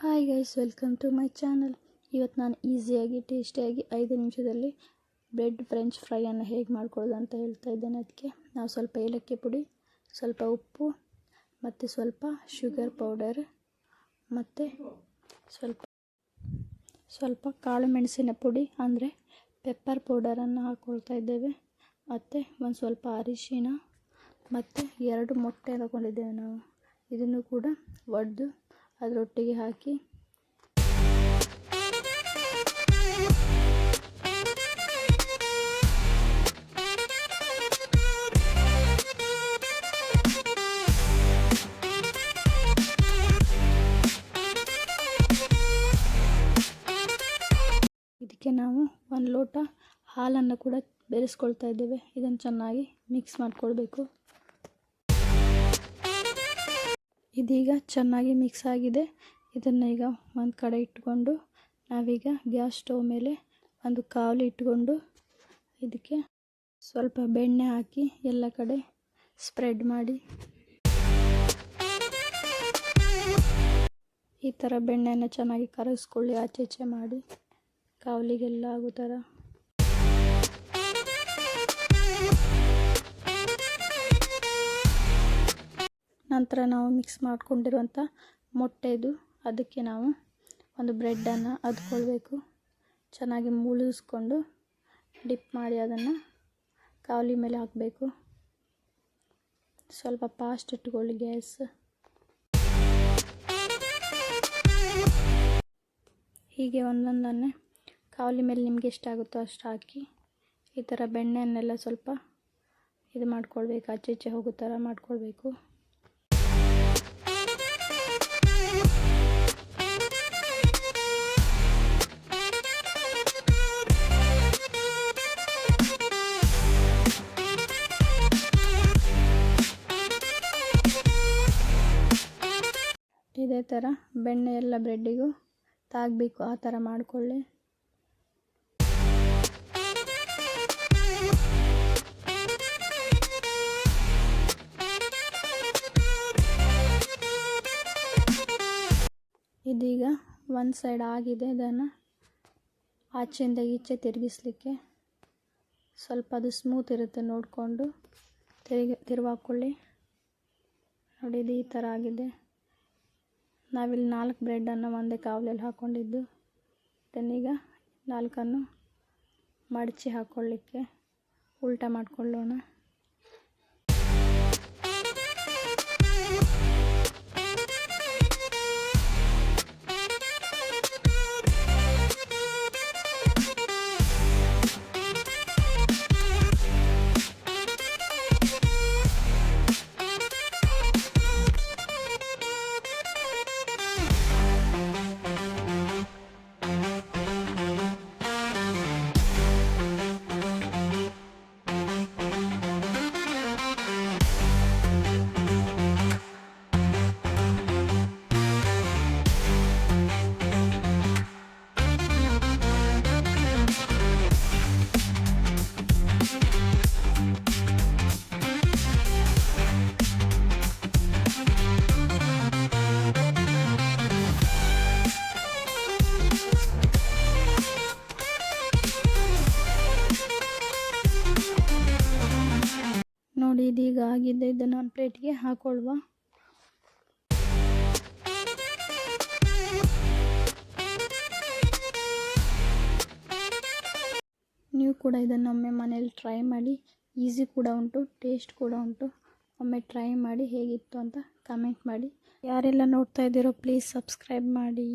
Hi guys, welcome to my channel. ಇವತ್ತು ನಾನು ಈಸಿಯಾಗಿ ಟೇಸ್ಟಿಯಾಗಿ 5 ನಿಮಿಷದಲ್ಲಿ ಬ್ರೆಡ್ ಫ್ರೆಂಚ್ ಫ್ರೈಯನ್ನು ಹೇಗೆ ಮಾಡ್ಕೊಳ್ಳೋದು ಅಂತ ಹೇಳ್ತಾ ಇದ್ದೇನೆ. ಅದಕ್ಕೆ ನಾವು ಸ್ವಲ್ಪ ಏಲಕ್ಕಿ ಪುಡಿ, ಸ್ವಲ್ಪ ಉಪ್ಪು ಮತ್ತು ಸ್ವಲ್ಪ ಶುಗರ್ ಪೌಡರ್ ಮತ್ತು ಸ್ವಲ್ಪ ಕಾಳು ಮೆಣಸಿನ ಪುಡಿ ಅಂದರೆ ಪೆಪ್ಪರ್ ಪೌಡರನ್ನು ಹಾಕ್ಕೊಳ್ತಾ ಇದ್ದೇವೆ. ಮತ್ತು ಒಂದು ಸ್ವಲ್ಪ ಅರಿಶಿನ ಮತ್ತು 2 ಮೊಟ್ಟೆ ತಗೊಂಡಿದ್ದೇವೆ ನಾವು. ಇದನ್ನು ಕೂಡ ಒಡೆದು ಅದರೊಟ್ಟಿಗೆ ಹಾಕಿ ಇದಕ್ಕೆ ನಾವು 1 ಲೋಟ ಹಾಲನ್ನು ಕೂಡ ಬೆರೆಸ್ಕೊಳ್ತಾ ಇದ್ದೇವೆ. ಇದನ್ನು ಚೆನ್ನಾಗಿ ಮಿಕ್ಸ್ ಮಾಡಿಕೊಳ್ಬೇಕು. ಇದೀಗ ಚೆನ್ನಾಗಿ ಮಿಕ್ಸ್ ಆಗಿದೆ. ಇದನ್ನು ಈಗ ಒಂದು ಕಡೆ ಇಟ್ಕೊಂಡು ನಾವೀಗ ಗ್ಯಾಸ್ ಸ್ಟವ್ ಮೇಲೆ ಒಂದು ಕಾವಲಿ ಇಟ್ಕೊಂಡು ಇದಕ್ಕೆ ಸ್ವಲ್ಪ ಬೆಣ್ಣೆ ಹಾಕಿ ಎಲ್ಲ ಕಡೆ ಸ್ಪ್ರೆಡ್ ಮಾಡಿ, ಈ ಥರ ಬೆಣ್ಣೆಯನ್ನು ಚೆನ್ನಾಗಿ ಕರಗಿಸ್ಕೊಳ್ಳಿ. ಆಚೆ ಮಾಡಿ ಕಾವಲಿಗೆಲ್ಲ ಆಗೋ ಥರ. ನಂತರ ನಾವು ಮಿಕ್ಸ್ ಮಾಡ್ಕೊಂಡಿರುವಂಥ ಮೊಟ್ಟೆದು ಅದಕ್ಕೆ ನಾವು ಒಂದು ಬ್ರೆಡ್ಡನ್ನು ಅದ್ಕೊಳ್ಬೇಕು. ಚೆನ್ನಾಗಿ ಮುಳುಗಿಸ್ಕೊಂಡು ಡಿಪ್ ಮಾಡಿ ಅದನ್ನು ಕಾವಲಿ ಮೇಲೆ ಹಾಕಬೇಕು. ಸ್ವಲ್ಪ ಫಾಸ್ಟ್ ಇಟ್ಕೊಳ್ಳಿ ಗ್ಯಾಸ್. ಹೀಗೆ ಒಂದೊಂದನ್ನೇ ಕಾವಲಿ ಮೇಲೆ ನಿಮಗೆ ಎಷ್ಟಾಗುತ್ತೋ ಅಷ್ಟು ಹಾಕಿ ಈ ಥರ ಬೆಣ್ಣೆಯನ್ನೆಲ್ಲ ಸ್ವಲ್ಪ ಇದು ಮಾಡ್ಕೊಳ್ಬೇಕು. ಆಚೆ ಹೋಗೋ ಥರ ಮಾಡ್ಕೊಳ್ಬೇಕು. ಇದೇ ಥರ ಬೆಣ್ಣೆ ಎಲ್ಲ ಬ್ರೆಡ್ಡಿಗೂ ತಾಗಬೇಕು, ಆ ಥರ ಮಾಡಿಕೊಳ್ಳಿ. ಇದೀಗ ಒಂದು ಸೈಡ್ ಆಗಿದೆ. ಇದನ್ನು ಆಚೆಯಿಂದ ಈಚೆ ತಿರುಗಿಸ್ಲಿಕ್ಕೆ ಸ್ವಲ್ಪ ಅದು ಸ್ಮೂತ್ ಇರುತ್ತೆ ನೋಡಿಕೊಂಡು ತಿರುವಾಕೊಳ್ಳಿ. ನೋಡಿ, ಇದು ಈ ಥರ ಆಗಿದೆ. ನಾವಿಲ್ಲಿ 4 ಬ್ರೆಡ್ಡನ್ನು ಒಂದೇ ಕಾವಲಿಯಲ್ಲಿ ಹಾಕ್ಕೊಂಡಿದ್ದು. ಇದನ್ನೀಗ 4 ಮಡಚಿ ಹಾಕ್ಕೊಳ್ಳಿಕ್ಕೆ ಉಲ್ಟಾ ಮಾಡಿಕೊಳ್ಳೋಣ. ನೋಡಿ, ಇದೀಗ ಆಗಿದೆ. ಇದನ್ನು ಒಂದು ಪ್ಲೇಟ್ಗೆ ಹಾಕೊಳ್ಳುವ. ನೀವು ಕೂಡ ಇದನ್ನು ಒಮ್ಮೆ ಮನೇಲಿ ಟ್ರೈ ಮಾಡಿ. ಈಸಿ ಕೂಡ ಉಂಟು, ಟೇಸ್ಟ್ ಕೂಡ ಉಂಟು. ಒಮ್ಮೆ ಟ್ರೈ ಮಾಡಿ ಹೇಗಿತ್ತು ಅಂತ ಕಮೆಂಟ್ ಮಾಡಿ. ಯಾರೆಲ್ಲ ನೋಡ್ತಾ ಇದ್ದೀರೋ ಪ್ಲೀಸ್ ಸಬ್ಸ್ಕ್ರೈಬ್ ಮಾಡಿ.